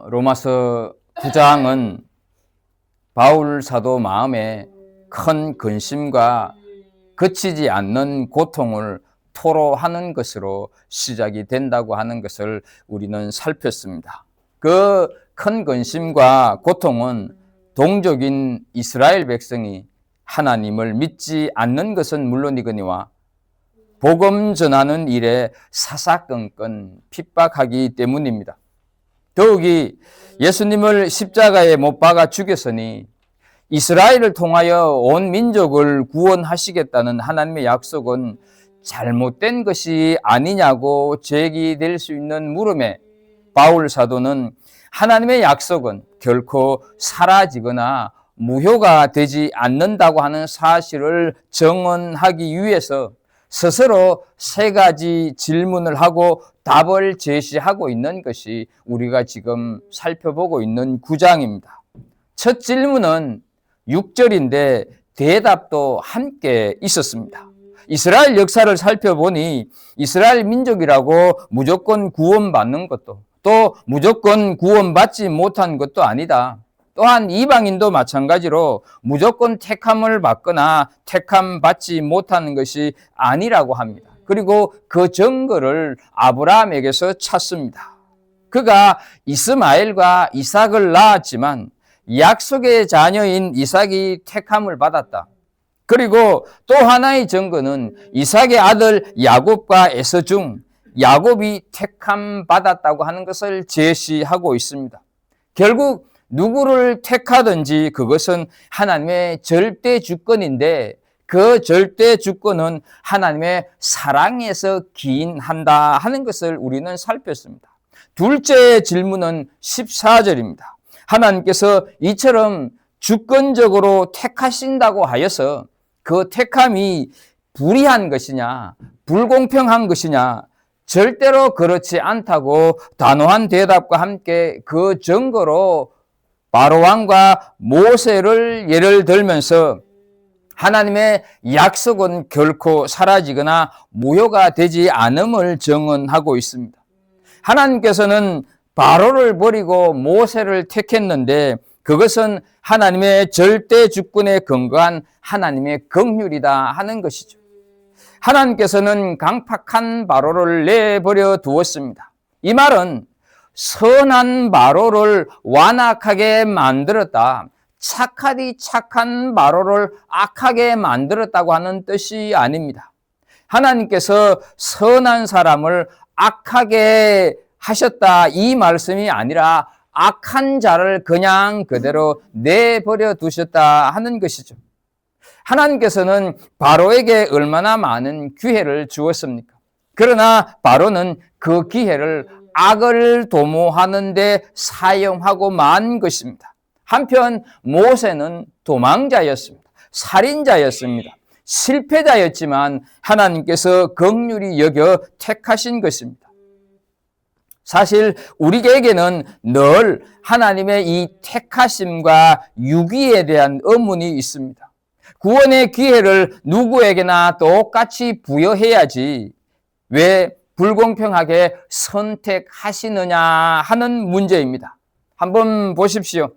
로마서 9장은 바울 사도 마음에 큰 근심과 그치지 않는 고통을 토로하는 것으로 시작이 된다고 하는 것을 우리는 살폈습니다. 그 큰 근심과 고통은 동족인 이스라엘 백성이 하나님을 믿지 않는 것은 물론이거니와 복음 전하는 일에 사사건건 핍박하기 때문입니다. 더욱이 예수님을 십자가에 못 박아 죽였으니 이스라엘을 통하여 온 민족을 구원하시겠다는 하나님의 약속은 잘못된 것이 아니냐고 제기될 수 있는 물음에 바울 사도는 하나님의 약속은 결코 사라지거나 무효가 되지 않는다고 하는 사실을 정언하기 위해서 스스로 세 가지 질문을 하고 답을 제시하고 있는 것이 우리가 지금 살펴보고 있는 9장입니다. 첫 질문은 6절인데 대답도 함께 있었습니다. 이스라엘 역사를 살펴보니 이스라엘 민족이라고 무조건 구원받는 것도 또 무조건 구원받지 못한 것도 아니다. 또한 이방인도 마찬가지로 무조건 택함을 받거나 택함 받지 못하는 것이 아니라고 합니다. 그리고 그 증거를 아브라함에게서 찾습니다. 그가 이스마엘과 이삭을 낳았지만 약속의 자녀인 이삭이 택함을 받았다. 그리고 또 하나의 증거는 이삭의 아들 야곱과 에서 중 야곱이 택함 받았다고 하는 것을 제시하고 있습니다. 결국 누구를 택하든지 그것은 하나님의 절대 주권인데 그 절대 주권은 하나님의 사랑에서 기인한다 하는 것을 우리는 살폈습니다. 둘째 질문은 14절입니다. 하나님께서 이처럼 주권적으로 택하신다고 하여서 그 택함이 불의한 것이냐, 불공평한 것이냐, 절대로 그렇지 않다고 단호한 대답과 함께 그 증거로 바로왕과 모세를 예를 들면서 하나님의 약속은 결코 사라지거나 무효가 되지 않음을 증언하고 있습니다. 하나님께서는 바로를 버리고 모세를 택했는데 그것은 하나님의 절대 주권에 근거한 하나님의 긍휼이다 하는 것이죠. 하나님께서는 강팍한 바로를 내버려 두었습니다. 이 말은 선한 바로를 완악하게 만들었다, 착하디 착한 바로를 악하게 만들었다고 하는 뜻이 아닙니다. 하나님께서 선한 사람을 악하게 하셨다 이 말씀이 아니라 악한 자를 그냥 그대로 내버려 두셨다 하는 것이죠. 하나님께서는 바로에게 얼마나 많은 기회를 주었습니까? 그러나 바로는 그 기회를 악을 도모하는 데 사용하고 만 것입니다. 한편 모세는 도망자였습니다. 살인자였습니다. 실패자였지만 하나님께서 긍휼히 여겨 택하신 것입니다. 사실 우리에게는 늘 하나님의 이 택하심과 유기에 대한 의문이 있습니다. 구원의 기회를 누구에게나 똑같이 부여해야지 왜 불공평하게 선택하시느냐 하는 문제입니다. 한번 보십시오.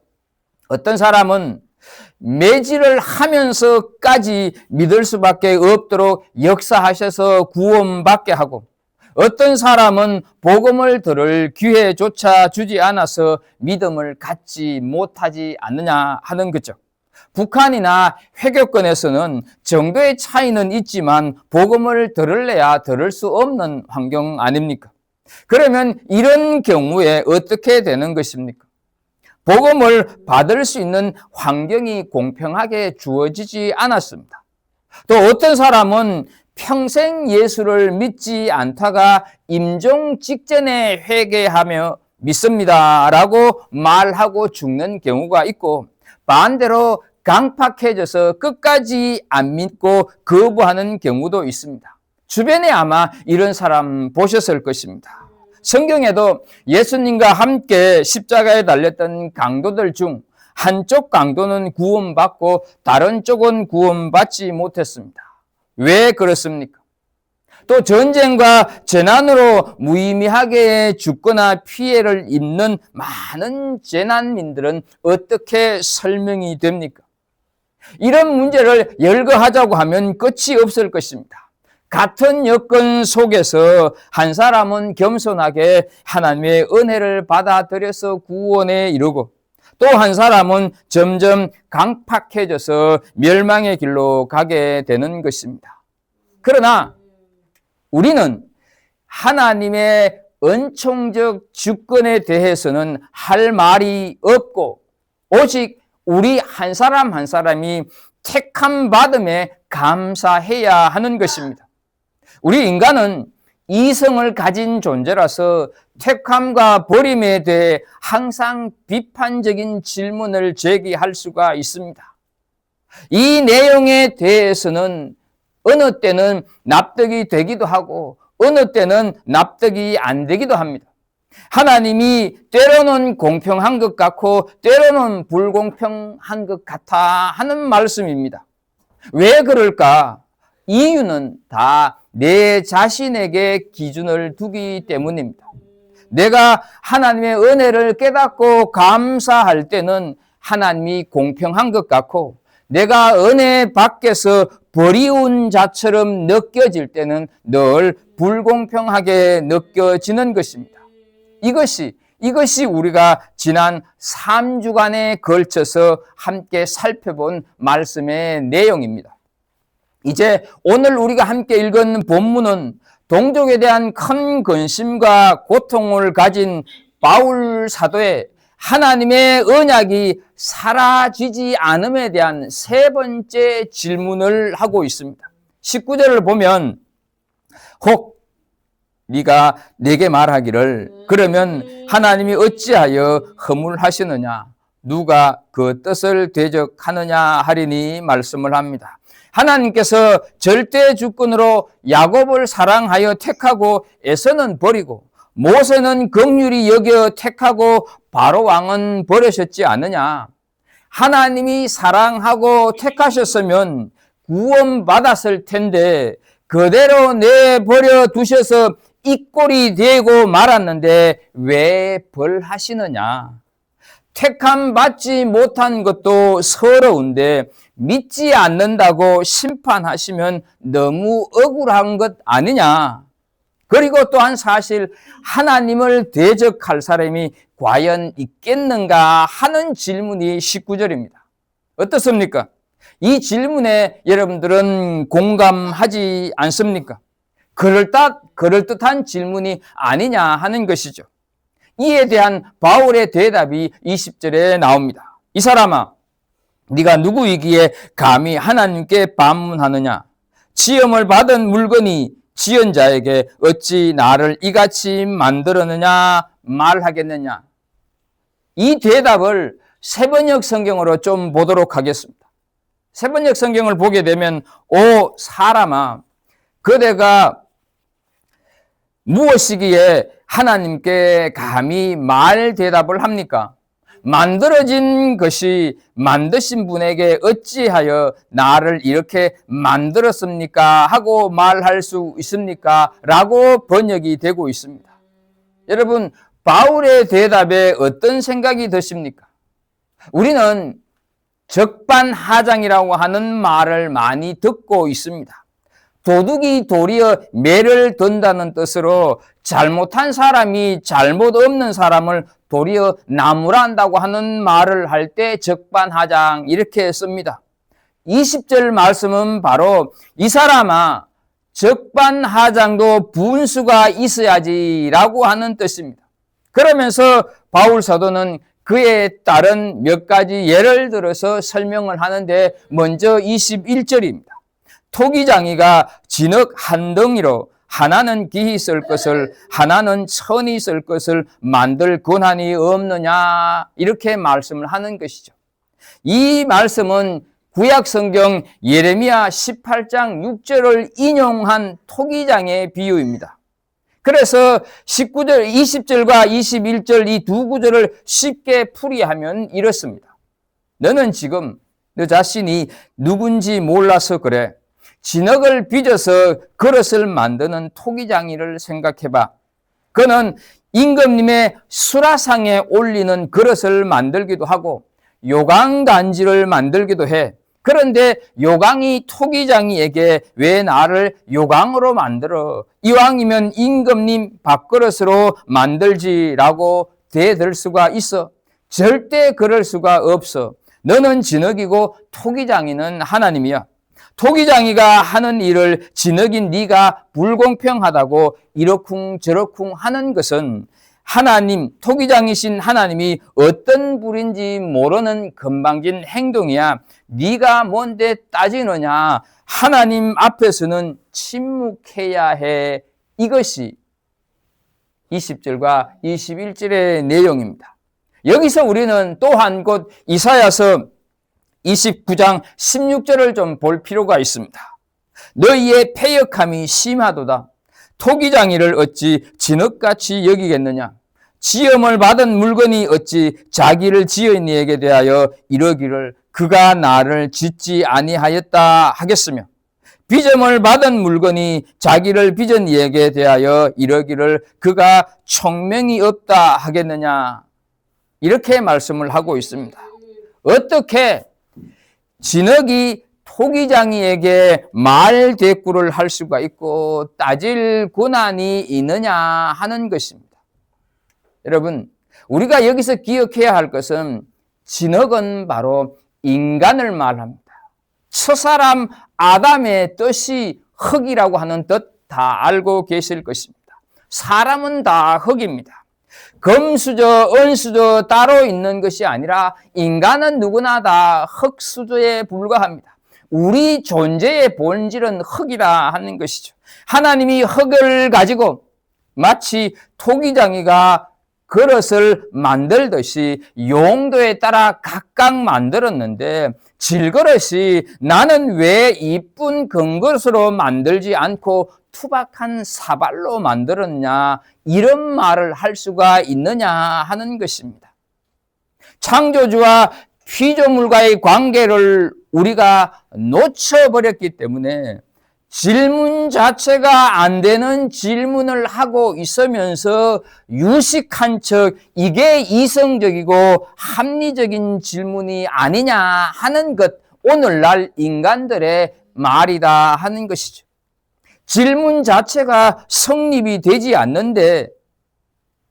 어떤 사람은 매질을 하면서까지 믿을 수밖에 없도록 역사하셔서 구원받게 하고 어떤 사람은 복음을 들을 기회조차 주지 않아서 믿음을 갖지 못하지 않느냐 하는 거죠. 북한이나 회교권에서는 정도의 차이는 있지만 복음을 들을래야 들을 수 없는 환경 아닙니까? 그러면 이런 경우에 어떻게 되는 것입니까? 복음을 받을 수 있는 환경이 공평하게 주어지지 않았습니다. 또 어떤 사람은 평생 예수를 믿지 않다가 임종 직전에 회개하며 믿습니다라고 말하고 죽는 경우가 있고 반대로 강팍해져서 끝까지 안 믿고 거부하는 경우도 있습니다. 주변에 아마 이런 사람 보셨을 것입니다. 성경에도 예수님과 함께 십자가에 달렸던 강도들 중 한쪽 강도는 구원받고 다른 쪽은 구원받지 못했습니다. 왜 그렇습니까? 또 전쟁과 재난으로 무의미하게 죽거나 피해를 입는 많은 재난민들은 어떻게 설명이 됩니까? 이런 문제를 열거하자고 하면 끝이 없을 것입니다. 같은 여건 속에서 한 사람은 겸손하게 하나님의 은혜를 받아들여서 구원에 이르고, 또 한 사람은 점점 강팍해져서 멸망의 길로 가게 되는 것입니다. 그러나 우리는 하나님의 은총적 주권에 대해서는 할 말이 없고, 오직 우리 한 사람 한 사람이 택함 받음에 감사해야 하는 것입니다. 우리 인간은 이성을 가진 존재라서 택함과 버림에 대해 항상 비판적인 질문을 제기할 수가 있습니다. 이 내용에 대해서는 어느 때는 납득이 되기도 하고 어느 때는 납득이 안 되기도 합니다. 하나님이 때로는 공평한 것 같고 때로는 불공평한 것 같아 하는 말씀입니다. 왜 그럴까? 이유는 다 내 자신에게 기준을 두기 때문입니다. 내가 하나님의 은혜를 깨닫고 감사할 때는 하나님이 공평한 것 같고, 내가 은혜 밖에서 버리운 자처럼 느껴질 때는 늘 불공평하게 느껴지는 것입니다. 이것이 우리가 지난 3주간에 걸쳐서 함께 살펴본 말씀의 내용입니다. 이제 오늘 우리가 함께 읽은 본문은 동족에 대한 큰 근심과 고통을 가진 바울 사도의 하나님의 언약이 사라지지 않음에 대한 세 번째 질문을 하고 있습니다. 19절을 보면, 혹 네가 내게 말하기를 그러면 하나님이 어찌하여 허물하시느냐, 누가 그 뜻을 대적하느냐 하리니 말씀을 합니다. 하나님께서 절대 주권으로 야곱을 사랑하여 택하고 에서는 버리고, 모세는 긍휼히 여겨 택하고 바로 왕은 버리셨지 않느냐. 하나님이 사랑하고 택하셨으면 구원받았을 텐데 그대로 내버려 두셔서 이 꼴이 되고 말았는데 왜 벌하시느냐. 택함 받지 못한 것도 서러운데 믿지 않는다고 심판하시면 너무 억울한 것 아니냐. 그리고 또한 사실 하나님을 대적할 사람이 과연 있겠는가 하는 질문이 19절입니다. 어떻습니까? 이 질문에 여러분들은 공감하지 않습니까? 그럴듯한 질문이 아니냐 하는 것이죠. 이에 대한 바울의 대답이 20절에 나옵니다. 이 사람아, 네가 누구이기에 감히 하나님께 반문하느냐? 지음을 받은 물건이 지은 자에게 어찌 나를 이같이 만들었느냐 말하겠느냐? 이 대답을 새번역 성경으로 좀 보도록 하겠습니다. 새번역 성경을 보게 되면, 오 사람아, 그대가 무엇이기에 하나님께 감히 말 대답을 합니까? 만들어진 것이 만드신 분에게 어찌하여 나를 이렇게 만들었습니까? 하고 말할 수 있습니까? 라고 번역이 되고 있습니다. 여러분, 바울의 대답에 어떤 생각이 드십니까? 우리는 적반하장이라고 하는 말을 많이 듣고 있습니다. 도둑이 도리어 매를 든다는 뜻으로 잘못한 사람이 잘못 없는 사람을 도리어 나무란다고 하는 말을 할 때 적반하장 이렇게 씁니다. 20절 말씀은 바로 이 사람아 적반하장도 분수가 있어야지 라고 하는 뜻입니다. 그러면서 바울 사도는 그에 따른 몇 가지 예를 들어서 설명을 하는데, 먼저 21절입니다. 토기장이가 진흙 한 덩이로 하나는 기히 쓸 것을 하나는 천히 쓸 것을 만들 권한이 없느냐, 이렇게 말씀을 하는 것이죠. 이 말씀은 구약성경 예레미야 18장 6절을 인용한 토기장의 비유입니다. 그래서 19절, 20절과 21절 이 두 구절을 쉽게 풀이하면 이렇습니다. 너는 지금 너 자신이 누군지 몰라서 그래. 진흙을 빚어서 그릇을 만드는 토기장이를 생각해봐. 그는 임금님의 수라상에 올리는 그릇을 만들기도 하고 요강단지를 만들기도 해. 그런데 요강이 토기장이에게 왜 나를 요강으로 만들어? 이왕이면 임금님 밥그릇으로 만들지라고 대들 수가 있어. 절대 그럴 수가 없어. 너는 진흙이고 토기장이는 하나님이야. 토기장이가 하는 일을 진흙인 네가 불공평하다고 이러쿵 저러쿵 하는 것은 하나님, 토기장이신 하나님이 어떤 분인지 모르는 건방진 행동이야. 네가 뭔데 따지느냐. 하나님 앞에서는 침묵해야 해. 이것이 20절과 21절의 내용입니다. 여기서 우리는 또한 곧 이사야서 29장 16절을 좀 볼 필요가 있습니다. 너희의 패역함이 심하도다. 토기장이를 어찌 진흙같이 여기겠느냐. 지음을 받은 물건이 어찌 자기를 지은 이에게 대하여 이러기를 그가 나를 짓지 아니하였다 하겠으며 빚음을 받은 물건이 자기를 빚은 이에게 대하여 이러기를 그가 총명이 없다 하겠느냐. 이렇게 말씀을 하고 있습니다. 어떻게 진흙이 토기장이에게 말 대꾸를 할 수가 있고 따질 권한이 있느냐 하는 것입니다. 여러분, 우리가 여기서 기억해야 할 것은 진흙은 바로 인간을 말합니다. 첫사람 아담의 뜻이 흙이라고 하는 뜻 다 알고 계실 것입니다. 사람은 다 흙입니다. 금수저, 은수저 따로 있는 것이 아니라 인간은 누구나 다 흙수저에 불과합니다. 우리 존재의 본질은 흙이라 하는 것이죠. 하나님이 흙을 가지고 마치 토기장이가 그릇을 만들듯이 용도에 따라 각각 만들었는데 질그릇이 나는 왜 이쁜 금그릇으로 만들지 않고 투박한 사발로 만들었냐, 이런 말을 할 수가 있느냐 하는 것입니다. 창조주와 피조물과의 관계를 우리가 놓쳐버렸기 때문에 질문 자체가 안 되는 질문을 하고 있으면서 유식한 척 이게 이성적이고 합리적인 질문이 아니냐 하는 것, 오늘날 인간들의 말이다 하는 것이죠. 질문 자체가 성립이 되지 않는데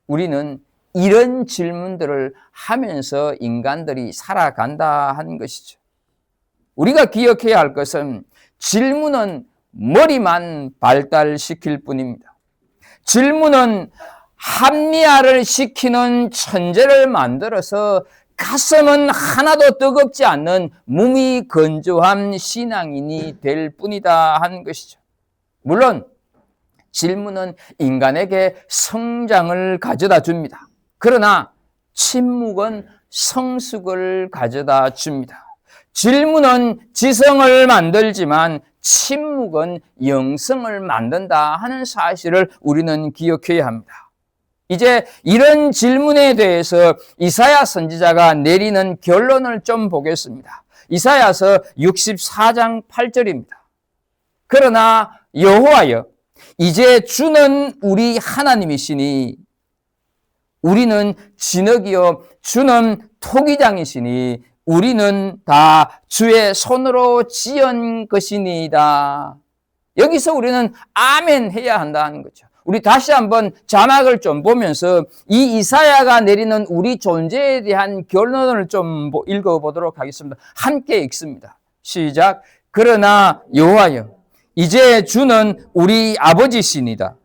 우리는 이런 질문들을 하면서 인간들이 살아간다 하는 것이죠. 우리가 기억해야 할 것은 질문은 머리만 발달시킬 뿐입니다. 질문은 합리화를 시키는 천재를 만들어서 가슴은 하나도 뜨겁지 않는 몸이 건조한 신앙인이 될 뿐이다 하는 것이죠. 물론 질문은 인간에게 성장을 가져다 줍니다. 그러나 침묵은 성숙을 가져다 줍니다. 질문은 지성을 만들지만 침묵은 영성을 만든다 하는 사실을 우리는 기억해야 합니다. 이제 이런 질문에 대해서 이사야 선지자가 내리는 결론을 좀 보겠습니다. 이사야서 64장 8절입니다. 그러나 여호와여, 이제 주는 우리 하나님이시니 우리는 진흙이요 주는 토기장이시니 우리는 다 주의 손으로 지은 것이니이다. 여기서 우리는 아멘 해야 한다는 거죠. 우리 다시 한번 자막을 좀 보면서 이 이사야가 내리는 우리 존재에 대한 결론을 좀 읽어보도록 하겠습니다. 함께 읽습니다. 시작. 그러나 여호와여, 이제 주는 우리 아버지시니다.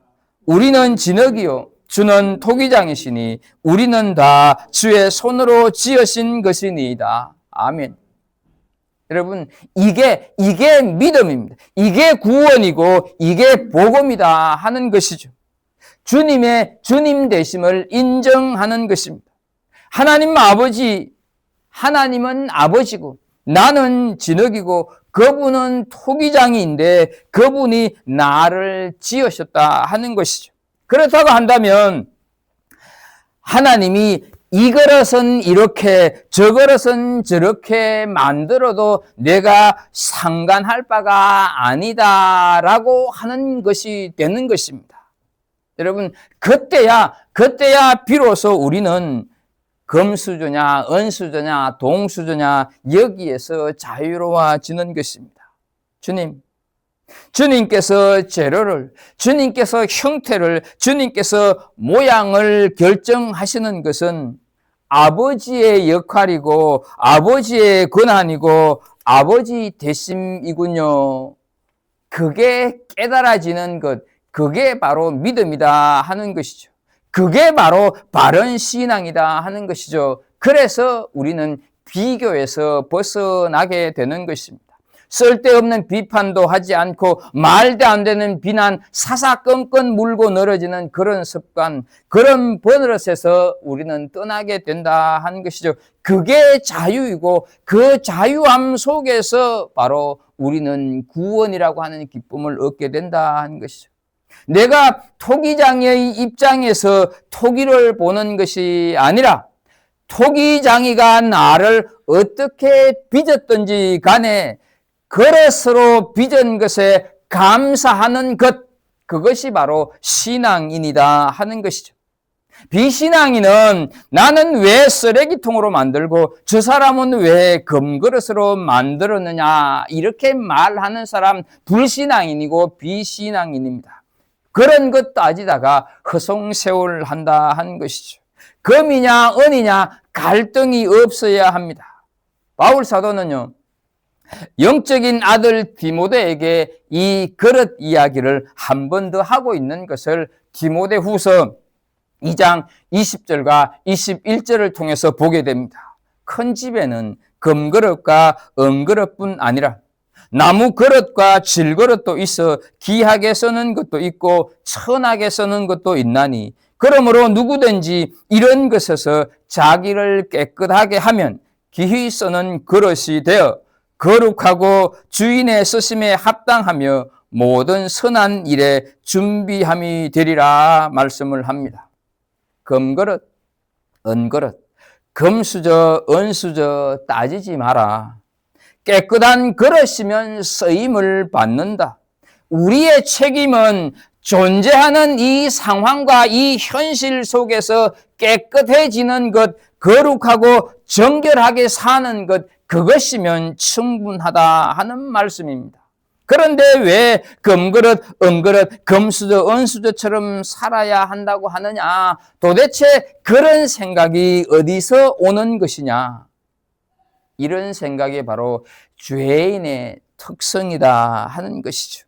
우리는 진흙이요 주는 토기장이시니 우리는 다 주의 손으로 지으신 것이니이다. 아멘. 여러분, 이게 믿음입니다. 이게 구원이고 이게 복음이다 하는 것이죠. 주님의 주님 되심을 인정하는 것입니다. 하나님 아버지, 하나님은 아버지고 나는 진흙이고 그분은 토기장이인데 그분이 나를 지으셨다 하는 것이죠. 그렇다고 한다면 하나님이 이 그릇은 이렇게 저 그릇은 저렇게 만들어도 내가 상관할 바가 아니다라고 하는 것이 되는 것입니다. 여러분, 그때야 비로소 우리는 금수저냐 은수저냐 동수저냐 여기에서 자유로워지는 것입니다. 주님께서 재료를, 주님께서 형태를, 주님께서 모양을 결정하시는 것은 아버지의 역할이고 아버지의 권한이고 아버지 대심이군요. 그게 깨달아지는 것, 그게 바로 믿음이다 하는 것이죠. 그게 바로 바른 신앙이다 하는 것이죠. 그래서 우리는 비교에서 벗어나게 되는 것입니다. 쓸데없는 비판도 하지 않고 말도 안 되는 비난, 사사건건 물고 늘어지는 그런 습관, 그런 버릇에서 우리는 떠나게 된다 하는 것이죠. 그게 자유이고 그 자유함 속에서 바로 우리는 구원이라고 하는 기쁨을 얻게 된다 하는 것이죠. 내가 토기장의 입장에서 토기를 보는 것이 아니라 토기장이가 나를 어떻게 빚었든지 간에 그릇으로 빚은 것에 감사하는 것, 그것이 바로 신앙인이다 하는 것이죠. 비신앙인은 나는 왜 쓰레기통으로 만들고 저 사람은 왜 금그릇으로 만들었느냐 이렇게 말하는 사람 불신앙인이고 비신앙인입니다. 그런 것 따지다가 허송세월한다 하는 것이죠. 금이냐 은이냐 갈등이 없어야 합니다. 바울 사도는요, 영적인 아들 디모데에게 이 그릇 이야기를 한 번 더 하고 있는 것을 디모데후서 2장 20절과 21절을 통해서 보게 됩니다. 큰 집에는 금그릇과 은그릇뿐 아니라 나무 그릇과 질그릇도 있어 귀하게 쓰는 것도 있고 천하게 쓰는 것도 있나니 그러므로 누구든지 이런 것에서 자기를 깨끗하게 하면 귀히 쓰는 그릇이 되어 거룩하고 주인의 쓰심에 합당하며 모든 선한 일에 준비함이 되리라 말씀을 합니다. 금그릇, 은그릇, 금수저, 은수저 따지지 마라. 깨끗한 그릇이면 쓰임을 받는다. 우리의 책임은 존재하는 이 상황과 이 현실 속에서 깨끗해지는 것, 거룩하고 정결하게 사는 것, 그것이면 충분하다 하는 말씀입니다. 그런데 왜 금그릇, 은그릇, 금수저, 은수저처럼 살아야 한다고 하느냐? 도대체 그런 생각이 어디서 오는 것이냐? 이런 생각이 바로 죄인의 특성이다 하는 것이죠.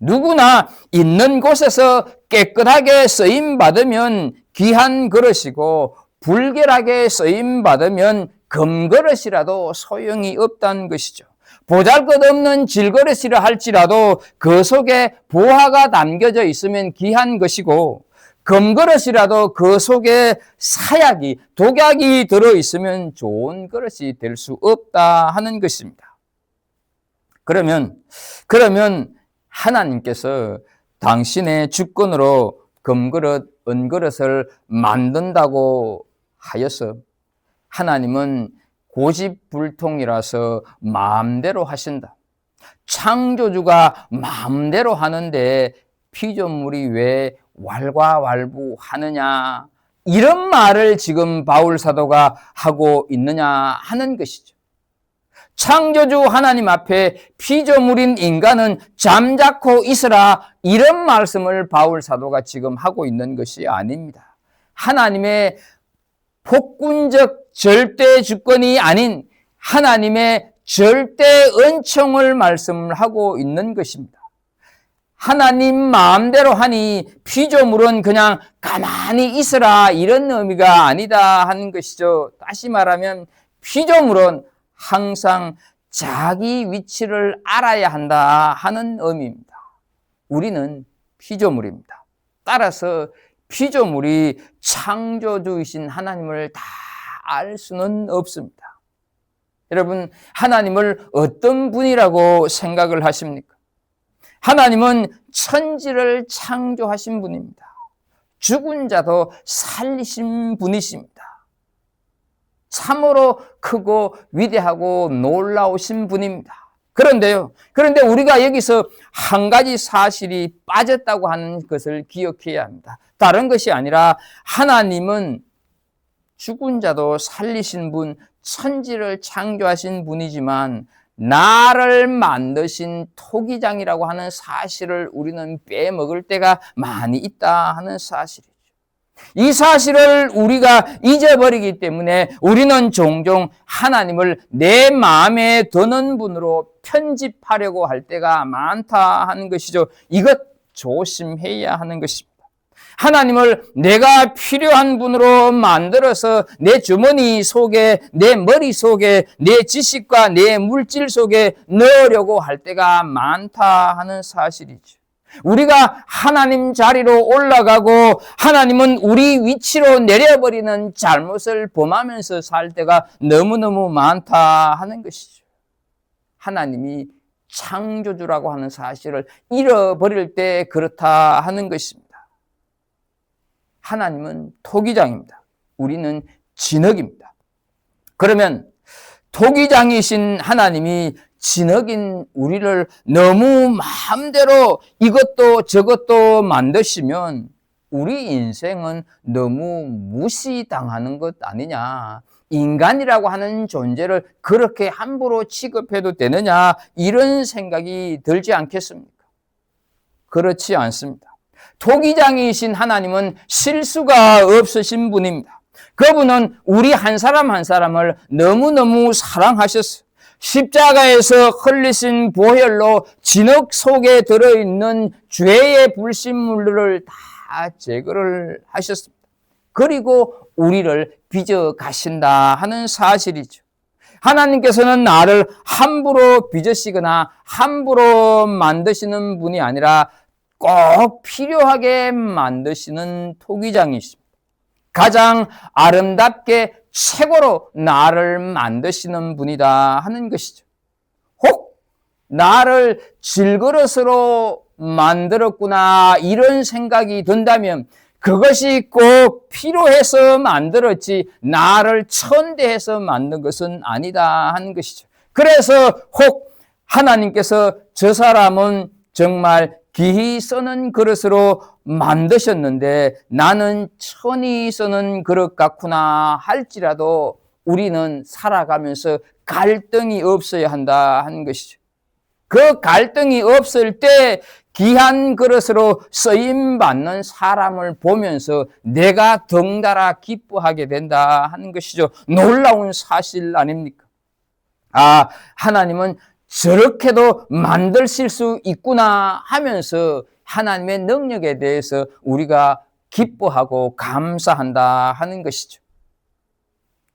누구나 있는 곳에서 깨끗하게 쓰임받으면 귀한 그릇이고 불결하게 쓰임받으면 금그릇이라도 소용이 없다는 것이죠. 보잘것없는 질그릇이라 할지라도 그 속에 보화가 담겨져 있으면 귀한 것이고 금그릇이라도 그 속에 사약이, 독약이 들어있으면 좋은 그릇이 될 수 없다 하는 것입니다. 그러면 하나님께서 당신의 주권으로 금그릇, 은그릇을 만든다고 하여서 하나님은 고집불통이라서 마음대로 하신다. 창조주가 마음대로 하는데 피조물이 왜 왈가왈부하느냐, 이런 말을 지금 바울 사도가 하고 있느냐 하는 것이죠. 창조주 하나님 앞에 피조물인 인간은 잠자코 있으라, 이런 말씀을 바울 사도가 지금 하고 있는 것이 아닙니다. 하나님의 폭군적 절대 주권이 아닌 하나님의 절대 은총을 말씀을 하고 있는 것입니다. 하나님 마음대로 하니 피조물은 그냥 가만히 있으라, 이런 의미가 아니다 하는 것이죠. 다시 말하면 피조물은 항상 자기 위치를 알아야 한다 하는 의미입니다. 우리는 피조물입니다. 따라서 피조물이 창조주이신 하나님을 다 알 수는 없습니다. 여러분, 하나님을 어떤 분이라고 생각을 하십니까? 하나님은 천지를 창조하신 분입니다. 죽은 자도 살리신 분이십니다. 참으로 크고 위대하고 놀라우신 분입니다. 그런데 우리가 여기서 한 가지 사실이 빠졌다고 하는 것을 기억해야 합니다. 다른 것이 아니라 하나님은 죽은 자도 살리신 분, 천지를 창조하신 분이지만 나를 만드신 토기장이라고 하는 사실을 우리는 빼먹을 때가 많이 있다 하는 사실이죠. 이 사실을 우리가 잊어버리기 때문에 우리는 종종 하나님을 내 마음에 드는 분으로 편집하려고 할 때가 많다 하는 것이죠. 이것 조심해야 하는 것입니다. 하나님을 내가 필요한 분으로 만들어서 내 주머니 속에, 내 머리 속에, 내 지식과 내 물질 속에 넣으려고 할 때가 많다 하는 사실이죠. 우리가 하나님 자리로 올라가고 하나님은 우리 위치로 내려버리는 잘못을 범하면서 살 때가 너무너무 많다 하는 것이죠. 하나님이 창조주라고 하는 사실을 잃어버릴 때 그렇다 하는 것입니다. 하나님은 토기장입니다. 우리는 진흙입니다. 그러면 토기장이신 하나님이 진흙인 우리를 너무 마음대로 이것도 저것도 만드시면 우리 인생은 너무 무시당하는 것 아니냐. 인간이라고 하는 존재를 그렇게 함부로 취급해도 되느냐, 이런 생각이 들지 않겠습니까? 그렇지 않습니다. 토기장이신 하나님은 실수가 없으신 분입니다. 그분은 우리 한 사람 한 사람을 너무너무 사랑하셨어요. 십자가에서 흘리신 보혈로 진흙 속에 들어있는 죄의 불신물들을 다 제거를 하셨습니다. 그리고 우리를 빚어 가신다 하는 사실이죠. 하나님께서는 나를 함부로 빚으시거나 함부로 만드시는 분이 아니라 꼭 필요하게 만드시는 토기장이십니다. 가장 아름답게 최고로 나를 만드시는 분이다 하는 것이죠. 혹 나를 질그릇으로 만들었구나 이런 생각이 든다면 그것이 꼭 필요해서 만들었지 나를 천대해서 만든 것은 아니다 하는 것이죠. 그래서 혹 하나님께서 저 사람은 정말 기히 쓰는 그릇으로 만드셨는데 나는 천히 쓰는 그릇 같구나 할지라도 우리는 살아가면서 갈등이 없어야 한다 하는 것이죠. 그 갈등이 없을 때 귀한 그릇으로 쓰임받는 사람을 보면서 내가 덩달아 기뻐하게 된다 하는 것이죠. 놀라운 사실 아닙니까? 아, 하나님은 저렇게도 만드실 수 있구나 하면서 하나님의 능력에 대해서 우리가 기뻐하고 감사한다 하는 것이죠.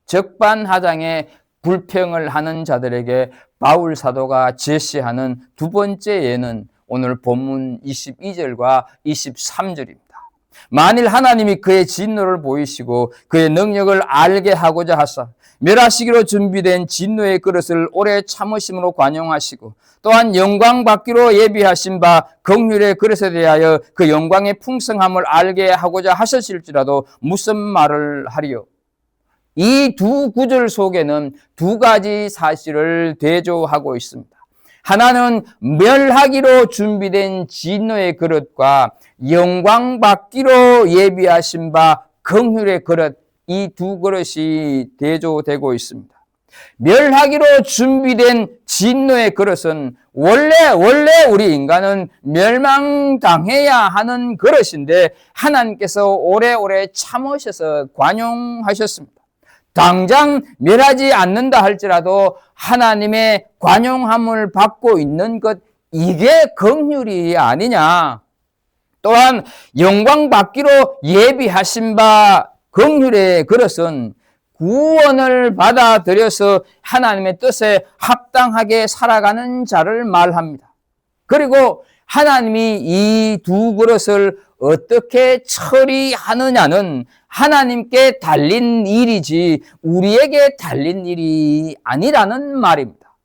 적반하장의 불평을 하는 자들에게 바울 사도가 제시하는 두 번째 예는 오늘 본문 22절과 23절입니다. 만일 하나님이 그의 진노를 보이시고 그의 능력을 알게 하고자 하사 멸하시기로 준비된 진노의 그릇을 오래 참으심으로 관용하시고 또한 영광 받기로 예비하신 바 긍휼의 그릇에 대하여 그 영광의 풍성함을 알게 하고자 하셨을지라도 무슨 말을 하리요? 이 두 구절 속에는 두 가지 사실을 대조하고 있습니다. 하나는 멸하기로 준비된 진노의 그릇과 영광 받기로 예비하신 바 긍휼의 그릇, 이 두 그릇이 대조되고 있습니다. 멸하기로 준비된 진노의 그릇은 원래 우리 인간은 멸망당해야 하는 그릇인데 하나님께서 오래오래 참으셔서 관용하셨습니다. 당장 멸하지 않는다 할지라도 하나님의 관용함을 받고 있는 것, 이게 긍휼이 아니냐. 또한 영광 받기로 예비하신 바 긍휼의 그릇은 구원을 받아들여서 하나님의 뜻에 합당하게 살아가는 자를 말합니다. 그리고 하나님이 이 두 그릇을 어떻게 처리하느냐는 하나님께 달린 일이지 우리에게 달린 일이 아니라는 말입니다.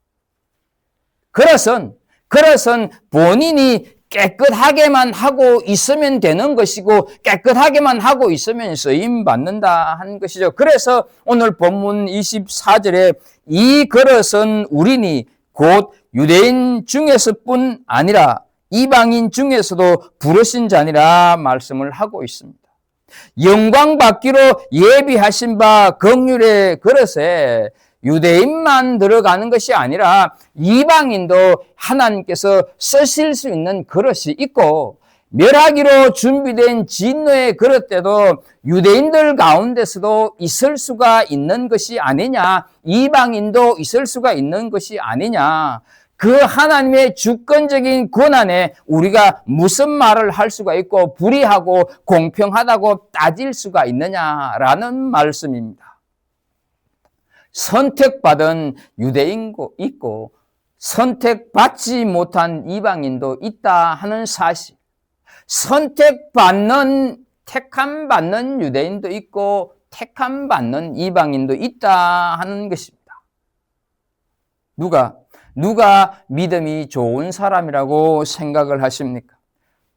그릇은 본인이 깨끗하게만 하고 있으면 되는 것이고 깨끗하게만 하고 있으면 쓰임 받는다 하는 것이죠. 그래서 오늘 본문 24절에 이 그릇은 우리니 곧 유대인 중에서뿐 아니라 이방인 중에서도 부르신 자니라 말씀을 하고 있습니다. 영광 받기로 예비하신 바 긍휼의 그릇에 유대인만 들어가는 것이 아니라 이방인도 하나님께서 쓰실 수 있는 그릇이 있고, 멸하기로 준비된 진노의 그릇 때도 유대인들 가운데서도 있을 수가 있는 것이 아니냐, 이방인도 있을 수가 있는 것이 아니냐, 그 하나님의 주권적인 권한에 우리가 무슨 말을 할 수가 있고 불의하고 공평하다고 따질 수가 있느냐라는 말씀입니다. 선택받은 유대인도 있고 선택받지 못한 이방인도 있다 하는 사실, 선택받는 택함받는 유대인도 있고 택함받는 이방인도 있다 하는 것입니다. 누가 믿음이 좋은 사람이라고 생각을 하십니까?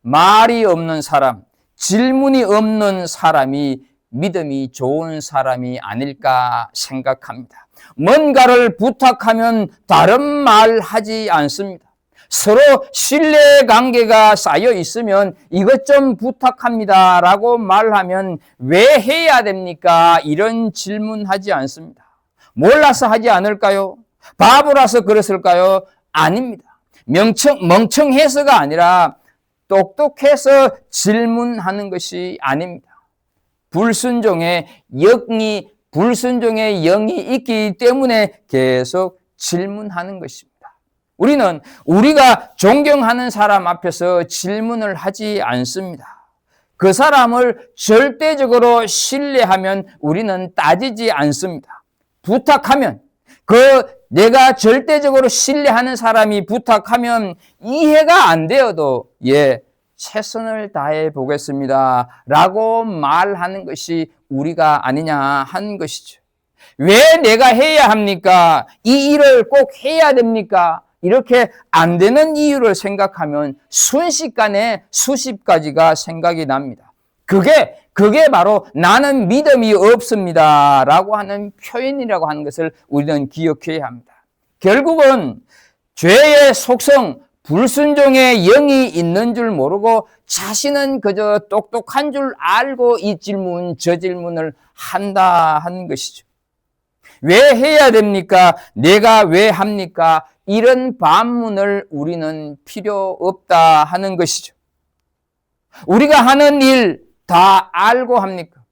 말이 없는 사람, 질문이 없는 사람이 믿음이 좋은 사람이 아닐까 생각합니다. 뭔가를 부탁하면 다른 말 하지 않습니다. 서로 신뢰 관계가 쌓여 있으면 이것 좀 부탁합니다 라고 말하면 왜 해야 됩니까? 이런 질문하지 않습니다. 몰라서 하지 않을까요? 바보라서 그랬을까요? 아닙니다. 멍청해서가 아니라 똑똑해서 질문하는 것이 아닙니다. 불순종의 영이 있기 때문에 계속 질문하는 것입니다. 우리는 우리가 존경하는 사람 앞에서 질문을 하지 않습니다. 그 사람을 절대적으로 신뢰하면 우리는 따지지 않습니다. 부탁하면, 내가 절대적으로 신뢰하는 사람이 부탁하면 이해가 안 되어도 최선을 다해 보겠습니다 라고 말하는 것이 우리가 아니냐 하는 것이죠. 왜 내가 해야 합니까? 이 일을 꼭 해야 됩니까? 이렇게 안 되는 이유를 생각하면 순식간에 수십 가지가 생각이 납니다. 그게 바로 나는 믿음이 없습니다 라고 하는 표현이라고 하는 것을 우리는 기억해야 합니다. 결국은 죄의 속성, 불순종의 영이 있는 줄 모르고 자신은 그저 똑똑한 줄 알고 이 질문 저 질문을 한다 하는 것이죠. 왜 해야 됩니까? 내가 왜 합니까? 이런 반문을 우리는 필요 없다 하는 것이죠. 우리가 하는 일 다 알고 합니까?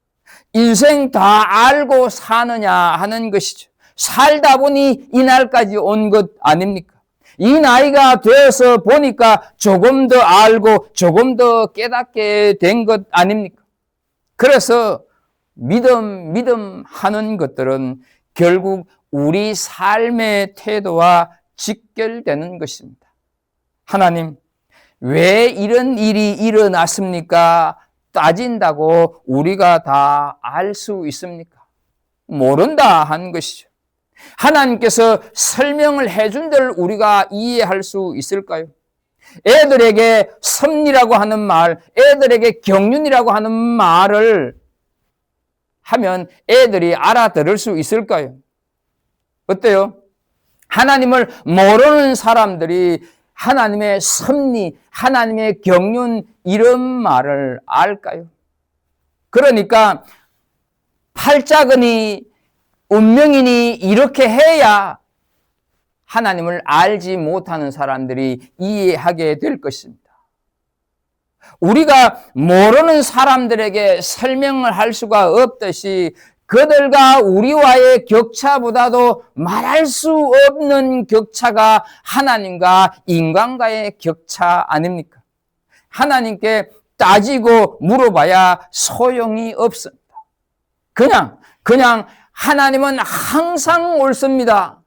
인생 다 알고 사느냐 하는 것이죠. 살다 보니 이 날까지 온 것 아닙니까? 이 나이가 되어서 보니까 조금 더 알고 조금 더 깨닫게 된 것 아닙니까? 그래서 믿음 하는 것들은 결국 우리 삶의 태도와 직결되는 것입니다. 하나님, 왜 이런 일이 일어났습니까? 따진다고 우리가 다 알 수 있습니까? 모른다 하는 것이죠. 하나님께서 설명을 해준 데를 우리가 이해할 수 있을까요? 애들에게 섭리라고 하는 말, 애들에게 경륜이라고 하는 말을 하면 애들이 알아들을 수 있을까요? 어때요? 하나님을 모르는 사람들이 하나님의 섭리, 하나님의 경륜 이런 말을 알까요? 그러니까 팔자근이 운명이니 이렇게 해야 하나님을 알지 못하는 사람들이 이해하게 될 것입니다. 우리가 모르는 사람들에게 설명을 할 수가 없듯이 그들과 우리와의 격차보다도 말할 수 없는 격차가 하나님과 인간과의 격차 아닙니까? 하나님께 따지고 물어봐야 소용이 없습니다. 그냥 하나님은 항상 옳습니다.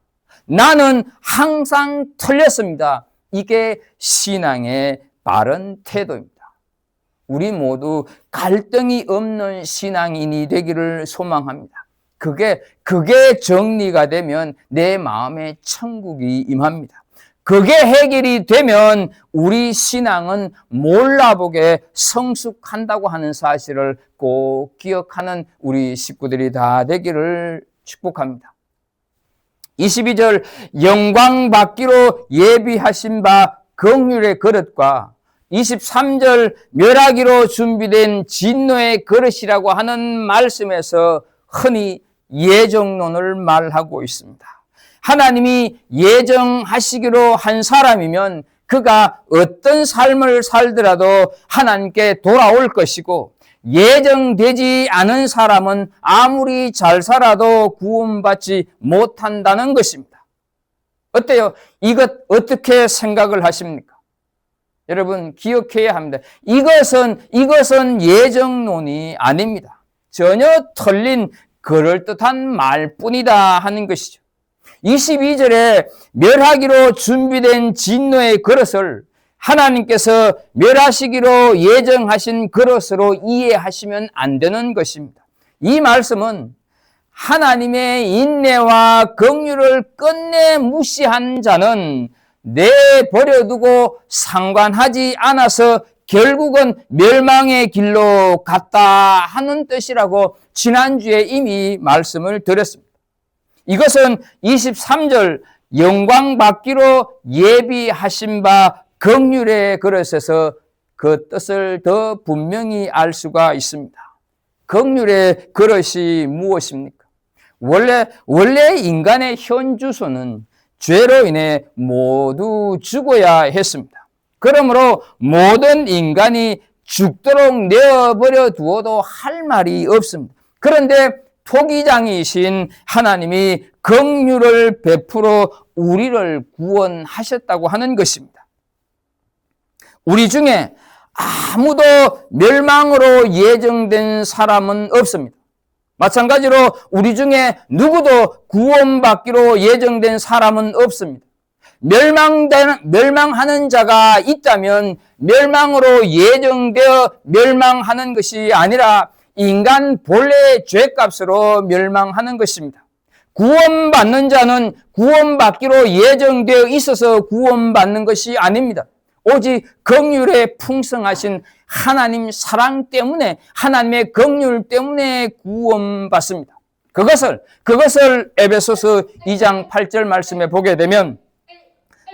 나는 항상 틀렸습니다. 이게 신앙의 바른 태도입니다. 우리 모두 갈등이 없는 신앙인이 되기를 소망합니다. 그게 정리가 되면 내 마음에 천국이 임합니다. 그게 해결이 되면 우리 신앙은 몰라보게 성숙한다고 하는 사실을 꼭 기억하는 우리 식구들이 다 되기를 축복합니다. 22절 영광 받기로 예비하신 바 긍휼의 그릇과 23절 멸하기로 준비된 진노의 그릇이라고 하는 말씀에서 흔히 예정론을 말하고 있습니다. 하나님이 예정하시기로 한 사람이면 그가 어떤 삶을 살더라도 하나님께 돌아올 것이고, 예정되지 않은 사람은 아무리 잘 살아도 구원받지 못한다는 것입니다. 어때요? 이것 어떻게 생각을 하십니까? 여러분 기억해야 합니다. 이것은 예정론이 아닙니다. 전혀 틀린 그럴듯한 말뿐이다 하는 것이죠. 22절에 멸하기로 준비된 진노의 그릇을 하나님께서 멸하시기로 예정하신 그릇으로 이해하시면 안 되는 것입니다. 이 말씀은 하나님의 인내와 긍휼을 끝내 무시한 자는 내버려두고 상관하지 않아서 결국은 멸망의 길로 갔다 하는 뜻이라고 지난주에 이미 말씀을 드렸습니다. 이것은 23절 영광 받기로 예비하신 바 긍휼의 그릇에서 그 뜻을 더 분명히 알 수가 있습니다. 긍휼의 그릇이 무엇입니까? 원래 인간의 현주소는 죄로 인해 모두 죽어야 했습니다. 그러므로 모든 인간이 죽도록 내어버려 두어도 할 말이 없습니다. 그런데 토기장이신 하나님이 긍휼을 베풀어 우리를 구원하셨다고 하는 것입니다. 우리 중에 아무도 멸망으로 예정된 사람은 없습니다. 마찬가지로 우리 중에 누구도 구원받기로 예정된 사람은 없습니다. 멸망하는 자가 있다면 멸망으로 예정되어 멸망하는 것이 아니라 인간 본래의 죄값으로 멸망하는 것입니다. 구원받는 자는 구원받기로 예정되어 있어서 구원받는 것이 아닙니다. 오직 긍휼에 풍성하신 하나님 사랑 때문에, 하나님의 긍휼 때문에 구원받습니다. 그것을 에베소서 2장 8절 말씀에 보게 되면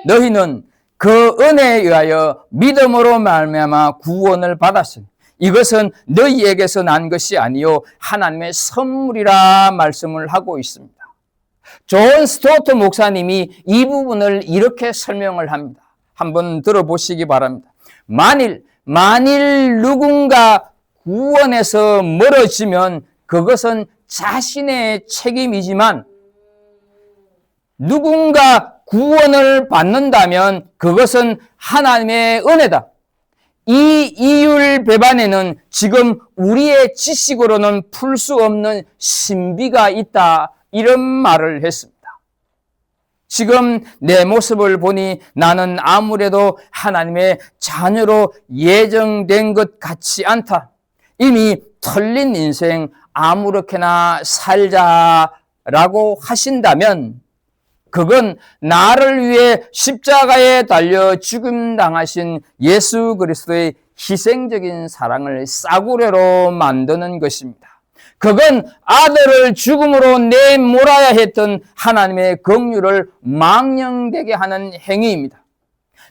너희는 그 은혜에 의하여 믿음으로 말미암아 구원을 받았으니 이것은 너희에게서 난 것이 아니요 하나님의 선물이라 말씀을 하고 있습니다. 존 스토트 목사님이 이 부분을 이렇게 설명을 합니다. 한번 들어보시기 바랍니다. 만일 누군가 구원에서 멀어지면 그것은 자신의 책임이지만 누군가 구원을 받는다면 그것은 하나님의 은혜다. 이 이율 배반에는 지금 우리의 지식으로는 풀 수 없는 신비가 있다. 이런 말을 했습니다. 지금 내 모습을 보니 나는 아무래도 하나님의 자녀로 예정된 것 같지 않다. 이미 틀린 인생 아무렇게나 살자라고 하신다면 그건 나를 위해 십자가에 달려 죽임당하신 예수 그리스도의 희생적인 사랑을 싸구려로 만드는 것입니다. 그건 아들을 죽음으로 내몰아야 했던 하나님의 긍휼을 망령되게 하는 행위입니다.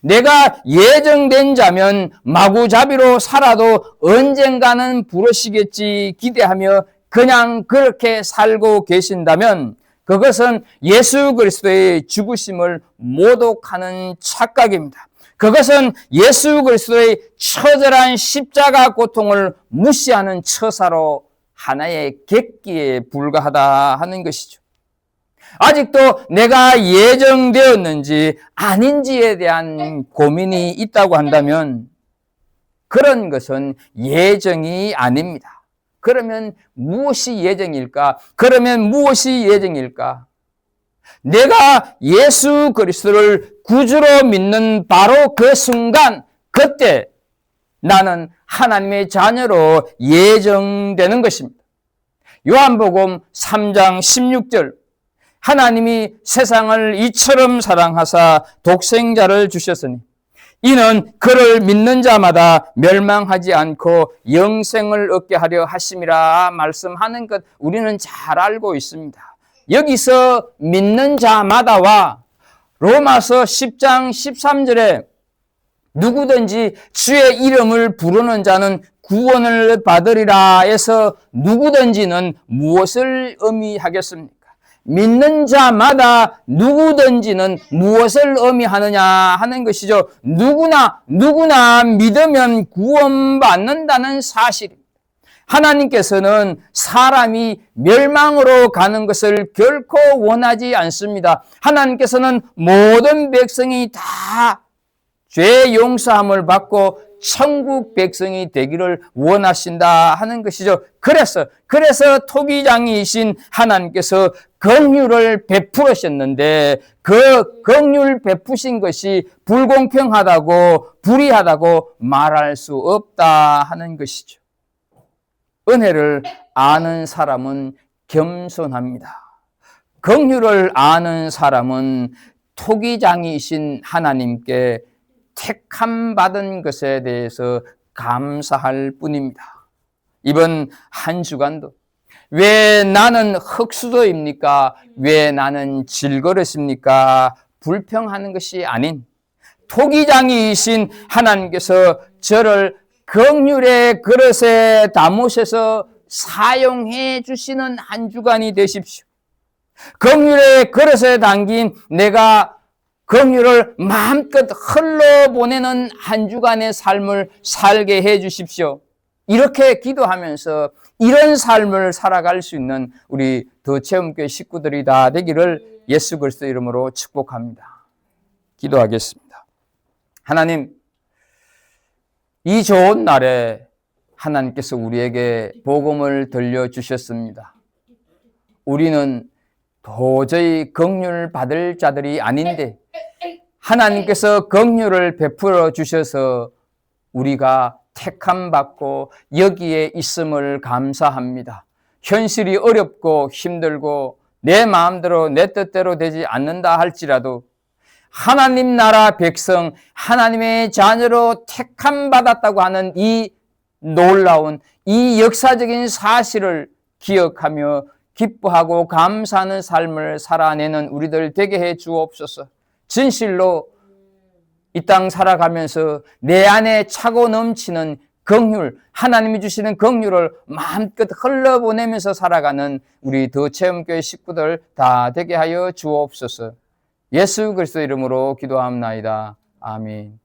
내가 예정된 자면 마구잡이로 살아도 언젠가는 부르시겠지 기대하며 그냥 그렇게 살고 계신다면 그것은 예수 그리스도의 죽으심을 모독하는 착각입니다. 그것은 예수 그리스도의 처절한 십자가 고통을 무시하는 처사로 하나의 객기에 불과하다 하는 것이죠. 아직도 내가 예정되었는지 아닌지에 대한 고민이 있다고 한다면 그런 것은 예정이 아닙니다. 그러면 무엇이 예정일까? 내가 예수 그리스도를 구주로 믿는 바로 그 순간, 그때 나는 하나님의 자녀로 예정되는 것입니다. 요한복음 3장 16절 하나님이 세상을 이처럼 사랑하사 독생자를 주셨으니 이는 그를 믿는 자마다 멸망하지 않고 영생을 얻게 하려 하심이라 말씀하는 것 우리는 잘 알고 있습니다. 여기서 믿는 자마다와 로마서 10장 13절에 누구든지 주의 이름을 부르는 자는 구원을 받으리라 해서 누구든지는 무엇을 의미하겠습니까? 믿는 자마다 누구든지는 무엇을 의미하느냐 하는 것이죠. 누구나 믿으면 구원받는다는 사실입니다. 하나님께서는 사람이 멸망으로 가는 것을 결코 원하지 않습니다. 하나님께서는 모든 백성이 다 죄 용서함을 받고 천국 백성이 되기를 원하신다 하는 것이죠. 그래서 토기장이신 하나님께서 긍휼을 베푸셨는데 그 긍휼 베푸신 것이 불공평하다고 불의하다고 말할 수 없다 하는 것이죠. 은혜를 아는 사람은 겸손합니다. 긍휼을 아는 사람은 토기장이신 하나님께 택함 받은 것에 대해서 감사할 뿐입니다. 이번 한 주간도 왜 나는 흙수도입니까? 왜 나는 질그릇입니까? 불평하는 것이 아닌 토기장이신 하나님께서 저를 긍휼의 그릇에 담으셔서 사용해 주시는 한 주간이 되십시오. 긍휼의 그릇에 담긴 내가 긍휼을 마음껏 흘러보내는 한 주간의 삶을 살게 해 주십시오. 이렇게 기도하면서 이런 삶을 살아갈 수 있는 우리 더 체험교회 식구들이 다 되기를 예수 그리스도 이름으로 축복합니다. 기도하겠습니다. 하나님, 이 좋은 날에 하나님께서 우리에게 복음을 들려주셨습니다. 우리는 도저히 긍휼 받을 자들이 아닌데 하나님께서 긍휼을 베풀어 주셔서 우리가 택함 받고 여기에 있음을 감사합니다. 현실이 어렵고 힘들고 내 마음대로 내 뜻대로 되지 않는다 할지라도 하나님 나라 백성, 하나님의 자녀로 택함 받았다고 하는 이 놀라운 이 역사적인 사실을 기억하며 기뻐하고 감사하는 삶을 살아내는 우리들 되게 해 주옵소서. 진실로 이 땅 살아가면서 내 안에 차고 넘치는 긍휼, 하나님이 주시는 긍휼을 마음껏 흘러보내면서 살아가는 우리 더 체험교회 식구들 다 되게 하여 주옵소서. 예수 그리스도 이름으로 기도합나이다. 아멘.